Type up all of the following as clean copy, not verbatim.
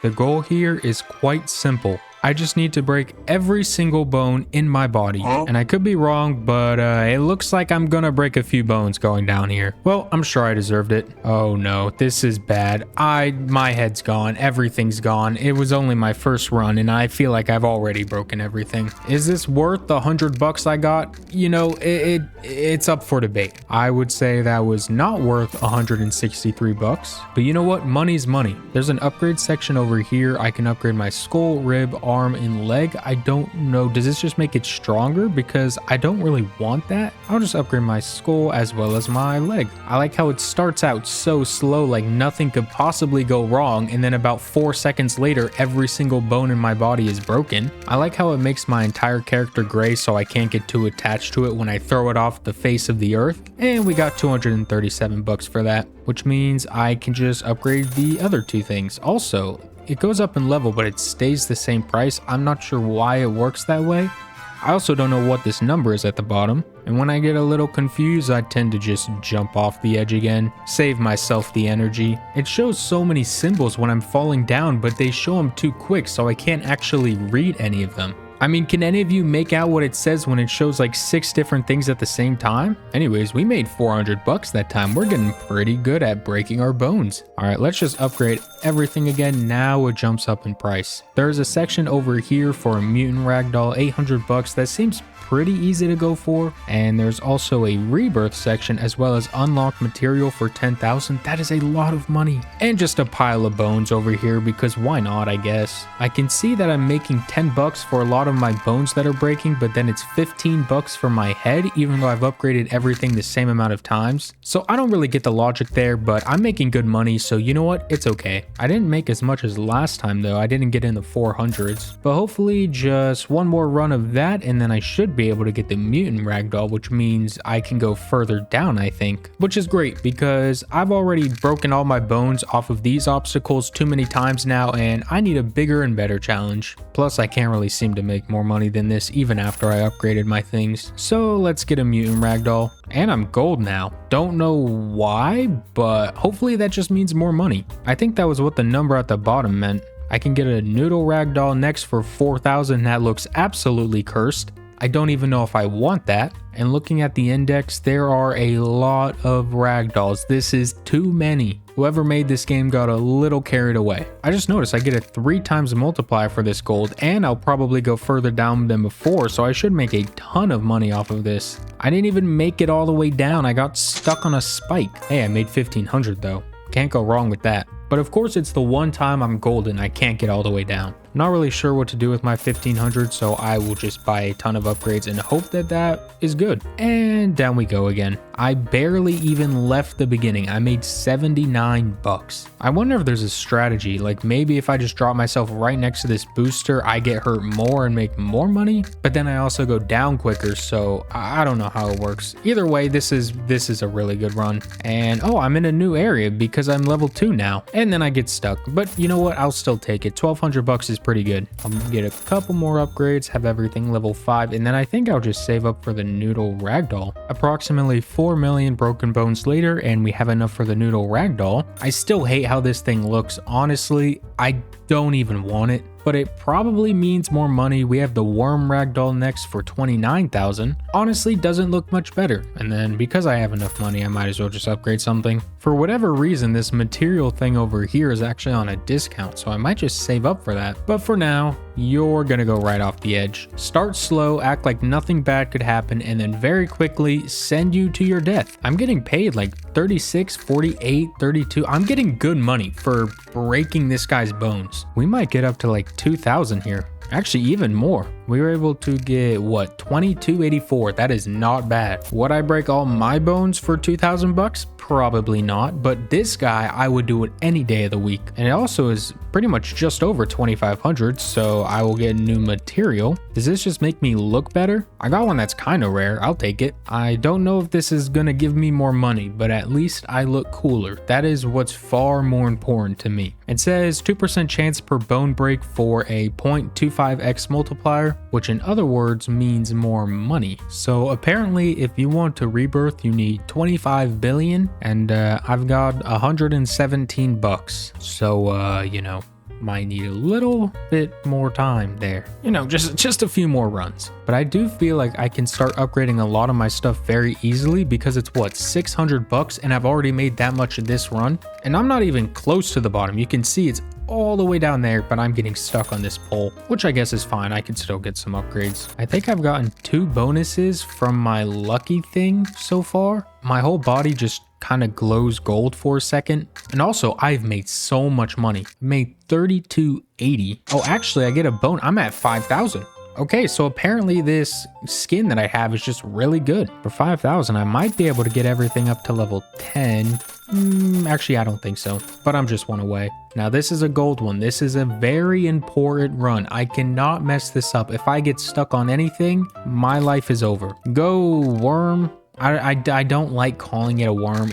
The goal here is quite simple. I just need to break every single bone in my body. And I could be wrong, but it looks like I'm gonna break a few bones going down here. Well, I'm sure I deserved it. Oh no, this is bad. My head's gone. Everything's gone. It was only my first run and I feel like I've already broken everything. Is this worth the $100 I got? You know, it's up for debate. I would say that was not worth $163, but you know what? Money's money. There's an upgrade section over here. I can upgrade my skull, rib, arm, and leg. I don't know. Does this just make it stronger? Because I don't really want that. I'll just upgrade my skull as well as my leg. I like how it starts out so slow, like nothing could possibly go wrong, and then about 4 seconds later, every single bone in my body is broken. I like how it makes my entire character gray so I can't get too attached to it when I throw it off the face of the earth. And we got $237 for that, which means I can just upgrade the other two things. Also, it goes up in level, but it stays the same price. I'm not sure why it works that way. I also don't know what this number is at the bottom. And when I get a little confused, I tend to just jump off the edge again, save myself the energy. It shows so many symbols when I'm falling down, but they show them too quick, so I can't actually read any of them. I mean, can any of you make out what it says when it shows like 6 different things at the same time? Anyways, we made $400 that time. We're getting pretty good at breaking our bones. All right, let's just upgrade everything again. Now it jumps up in price. There's a section over here for a mutant ragdoll, $800. That seems pretty easy to go for. And there's also a rebirth section as well as unlocked material for 10,000. That is a lot of money. And just a pile of bones over here because why not, I guess. I can see that I'm making $10 for a lot of my bones that are breaking, but then it's $15 for my head, even though I've upgraded everything the same amount of times. So I don't really get the logic there, but I'm making good money, so you know what? It's okay. I didn't make as much as last time though. I didn't get in the 400s, but hopefully just one more run of that and then I should be able to get the mutant ragdoll, which means I can go further down, I think, which is great because I've already broken all my bones off of these obstacles too many times now and I need a bigger and better challenge. Plus I can't really seem to make more money than this even after I upgraded my things. So let's get a mutant ragdoll. And I'm gold now. Don't know why, but hopefully that just means more money. I think that was what the number at the bottom meant. I can get a noodle ragdoll next for 4,000. That looks absolutely cursed. I don't even know if I want that. And looking at the index, there are a lot of ragdolls. This is too many. Whoever made this game got a little carried away. I just noticed I get a 3 times multiplier for this gold, and I'll probably go further down than before, so I should make a ton of money off of this. I didn't even make it all the way down. I got stuck on a spike. Hey, I made 1,500 though. Can't go wrong with that. But of course, it's the one time I'm golden I can't get all the way down. Not really sure what to do with my 1,500, so I will just buy a ton of upgrades and hope that that is good. And down we go again. I barely even left the beginning. I made $79. I wonder if there's a strategy, like maybe if I just drop myself right next to this booster, I get hurt more and make more money, but then I also go down quicker, so I don't know how it works. Either way, this is a really good run. And oh, I'm in a new area because I'm level 2 now, and then I get stuck. But you know what? I'll still take it. $1,200 is pretty good. I'll get a couple more upgrades, have everything level 5, and then I think I'll just save up for the noodle ragdoll. Approximately 4 million broken bones later, and we have enough for the noodle ragdoll. I still hate how this thing looks. Honestly, I don't even want it, but it probably means more money. We have the worm ragdoll next for 29,000. Honestly, doesn't look much better. And then because I have enough money, I might as well just upgrade something. For whatever reason, this material thing over here is actually on a discount, so I might just save up for that. But for now, you're gonna go right off the edge. Start slow, act like nothing bad could happen, and then very quickly send you to your death. I'm getting paid like 36, 48, 32. I'm getting good money for breaking this guy's bones. We might get up to like 2,000 here. Actually, even more. We were able to get, what, 2284. That is not bad. Would I break all my bones for $2,000? Probably not, but this guy, I would do it any day of the week. And it also is pretty much just over 2,500, so I will get new material. Does this just make me look better? I got one that's kind of rare. I'll take it. I don't know if this is gonna give me more money, but at least I look cooler. That is what's far more important to me. It says 2% chance per bone break for a 0.25x multiplier, which in other words means more money. So apparently if you want to rebirth, you need 25 billion, and I've got $117. So you know, might need a little bit more time there. You know, just a few more runs. But I do feel like I can start upgrading a lot of my stuff very easily because it's what, 600 bucks, and I've already made that much in this run. And I'm not even close to the bottom. You can see it's all the way down there, but I'm getting stuck on this pole, which I guess is fine. I can still get some upgrades. I think I've gotten 2 bonuses from my lucky thing so far. My whole body just kind of glows gold for a second. And also, I've made so much money. I made 32.80. Oh, actually, I get a bone. I'm at 5,000. Okay, so apparently this skin that I have is just really good. For 5,000, I might be able to get everything up to level 10. Actually, I don't think so, but I'm just one away. Now, this is a gold one. This is a very important run. I cannot mess this up. If I get stuck on anything, my life is over. Go, worm. I don't like calling it a worm.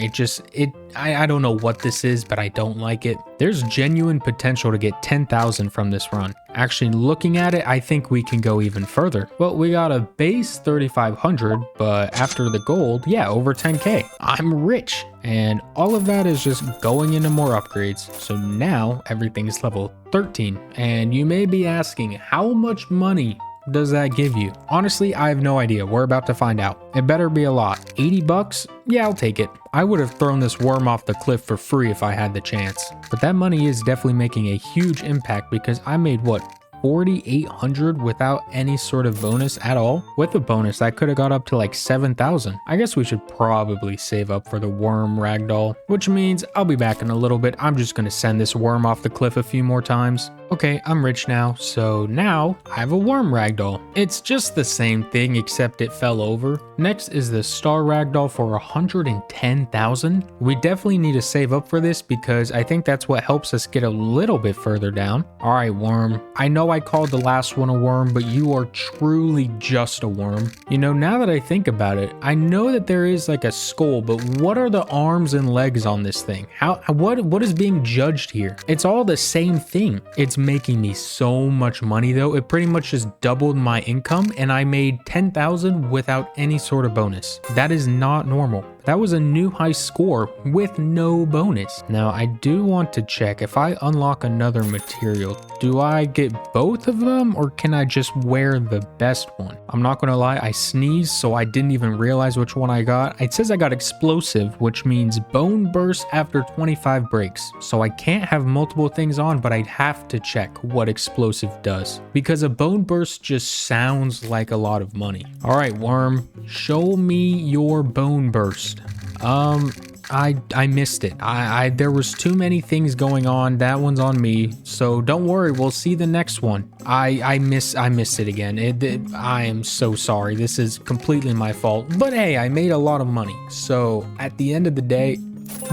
I don't know what this is, but I don't like it. There's genuine potential to get 10,000 from this run. Actually, looking at it, I think we can go even further. Well, we got a base 3,500, but after the gold, yeah, over 10K. I'm rich. And all of that is just going into more upgrades. So now everything is level 13. And you may be asking, how much money does that give you? Honestly, I have no idea. We're about to find out. It better be a lot. 80 bucks? Yeah, I'll take it. I would have thrown this worm off the cliff for free if I had the chance. But that money is definitely making a huge impact because I made what? 4,800 without any sort of bonus at all. With a bonus, I could have got up to like 7,000. I guess we should probably save up for the worm ragdoll, which means I'll be back in a little bit. I'm just gonna send this worm off the cliff a few more times. Okay, I'm rich now, so now I have a worm ragdoll. It's just the same thing except it fell over. Next is the star ragdoll for 110,000. We definitely need to save up for this because I think that's what helps us get a little bit further down. All right, worm. I know I called the last one a worm, but you are truly just a worm. You know, now that I think about it, I know that there is like a skull, but what are the arms and legs on this thing? What is being judged here? It's all the same thing. It's making me so much money though. It pretty much just doubled my income and I made 10,000 without any sort of bonus. That is not normal. That was a new high score with no bonus. Now I do want to check if I unlock another material, do I get both of them or can I just wear the best one? I'm not gonna lie, I sneezed so I didn't even realize which one I got. It says I got explosive, which means bone burst after 25 breaks. So I can't have multiple things on, but I'd have to check what explosive does because a bone burst just sounds like a lot of money. All right, worm, show me your bone burst. I missed it. There was too many things going on. That one's on me. So don't worry. We'll see the next one. I missed it again. I am so sorry. This is completely my fault. But hey, I made a lot of money. So at the end of the day,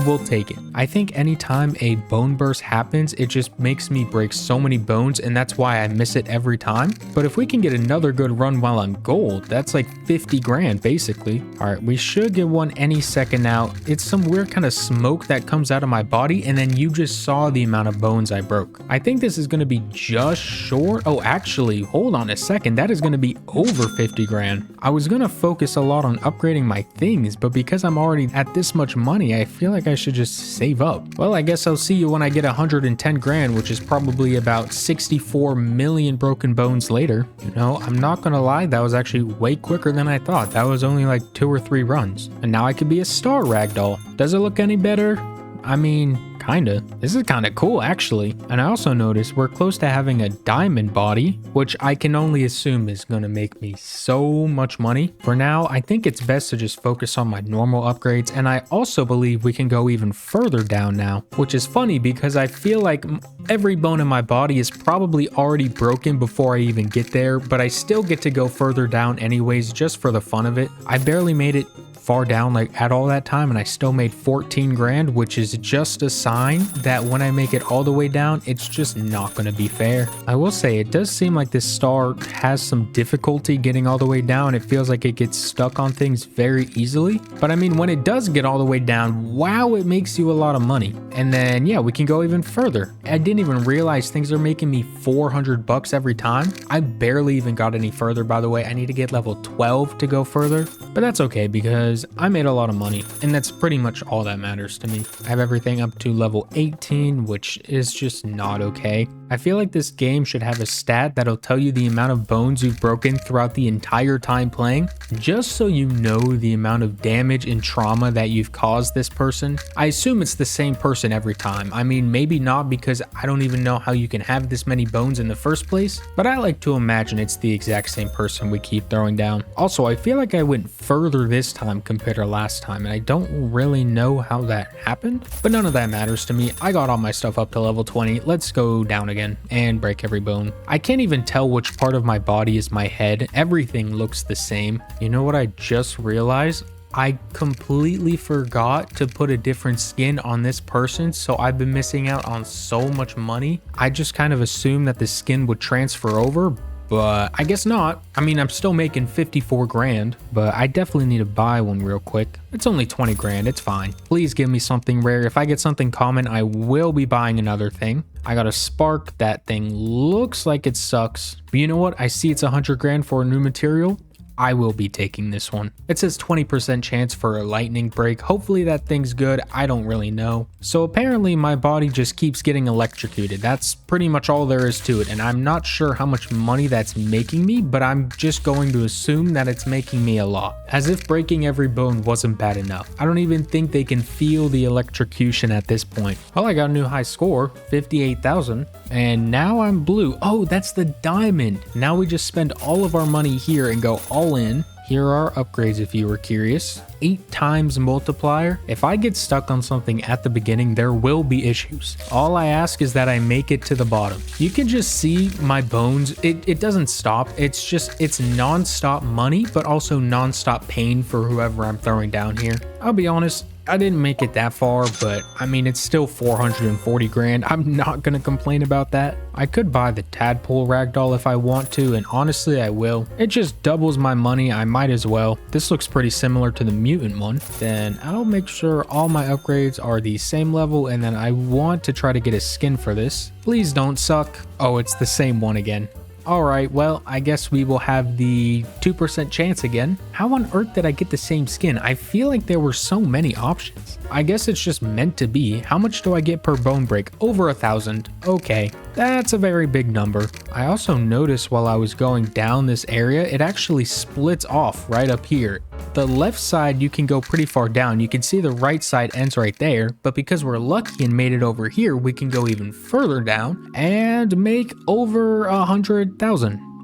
we'll take it. I think anytime a bone burst happens, it just makes me break so many bones, and that's why I miss it every time. But if we can get another good run while I'm gold, that's like 50 grand basically. All right, we should get one any second now. It's some weird kind of smoke that comes out of my body, and then you just saw the amount of bones I broke. I think this is going to be just short. Oh, actually, hold on a second. That is going to be over 50 grand. I was going to focus a lot on upgrading my things, but because I'm already at this much money, I feel like I should just save up. Well, I guess I'll see you when I get 110 grand, which is probably about 64 million broken bones later. You know, I'm not gonna lie, that was actually way quicker than I thought. That was only like 2 or 3 runs. And now I could be a star ragdoll. Does it look any better? I mean, kinda. This is kinda cool actually. And I also noticed we're close to having a diamond body, which I can only assume is gonna make me so much money. For now, I think it's best to just focus on my normal upgrades, and I also believe we can go even further down now, which is funny because I feel like every bone in my body is probably already broken before I even get there, but I still get to go further down anyways just for the fun of it. I barely made it far down like at all that time and I still made 14 grand, which is just a sign that when I make it all the way down, it's just not going to be fair. I will say it does seem like this star has some difficulty getting all the way down. It feels like it gets stuck on things very easily, but I mean when it does get all the way down, wow, it makes you a lot of money. And then yeah, we can go even further. I didn't even realize things are making me 400 bucks every time. I barely even got any further, by the way. I need to get level 12 to go further, but that's okay because I made a lot of money and that's pretty much all that matters to me. I have everything up to level 18, which is just not okay. I feel like this game should have a stat that'll tell you the amount of bones you've broken throughout the entire time playing, just so you know the amount of damage and trauma that you've caused this person. I assume it's the same person every time. I mean, maybe not, because I don't even know how you can have this many bones in the first place, but I like to imagine it's the exact same person we keep throwing down. Also, I feel like I went further this time compared to last time, and I don't really know how that happened, but none of that matters to me. I got all my stuff up to level 20. Let's go down again and break every bone. I can't even tell which part of my body is my head. Everything looks the same. You know what I just realized? I completely forgot to put a different skin on this person, so I've been missing out on so much money. I just kind of assumed that the skin would transfer over, but I guess not. I mean, I'm still making 54 grand, but I definitely need to buy one real quick. It's only 20 grand, it's fine. Please give me something rare. If I get something common, I will be buying another thing. I got a spark. That thing looks like it sucks, but you know what? I see it's 100 grand for a new material. I will be taking this one. It says 20% chance for a lightning break. Hopefully that thing's good. I don't really know. So apparently my body just keeps getting electrocuted. That's pretty much all there is to it. And I'm not sure how much money that's making me, but I'm just going to assume that it's making me a lot. As if breaking every bone wasn't bad enough. I don't even think they can feel the electrocution at this point. Well, I got a new high score, 58,000. And now I'm blue. Oh, that's the diamond. Now we just spend all of our money here and go all in. Here are upgrades if you were curious. 8 times multiplier. If I get stuck on something at the beginning, there will be issues. All I ask is that I make it to the bottom. You can just see my bones. It doesn't stop. It's non-stop money, but also non-stop pain for whoever I'm throwing down here. I'll be honest, I didn't make it that far, but I mean, it's still 440 grand. I'm not gonna complain about that. I could buy the tadpole ragdoll if I want to, and honestly, I will. It just doubles my money. I might as well. This looks pretty similar to the mutant one. Then I'll make sure all my upgrades are the same level, and then I want to try to get a skin for this. Please don't suck. Oh, it's the same one again. Alright, well, I guess we will have the 2% chance again. How on earth did I get the same skin? I feel like there were so many options. I guess it's just meant to be. How much do I get per bone break? Over 1,000. Okay, that's a very big number. I also noticed while I was going down this area, it actually splits off right up here. The left side, you can go pretty far down. You can see the right side ends right there, but because we're lucky and made it over here, we can go even further down and make over 100,000.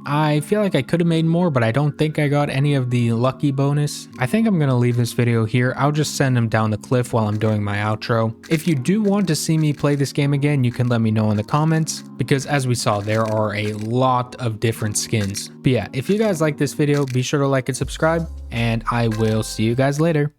I feel like I could have made more, but I don't think I got any of the lucky bonus. I think I'm gonna leave this video here. I'll just send him down the cliff while I'm doing my outro. If you do want to see me play this game again, you can let me know in the comments, because as we saw, there are a lot of different skins. But yeah, if you guys like this video, be sure to like and subscribe, and I will see you guys later.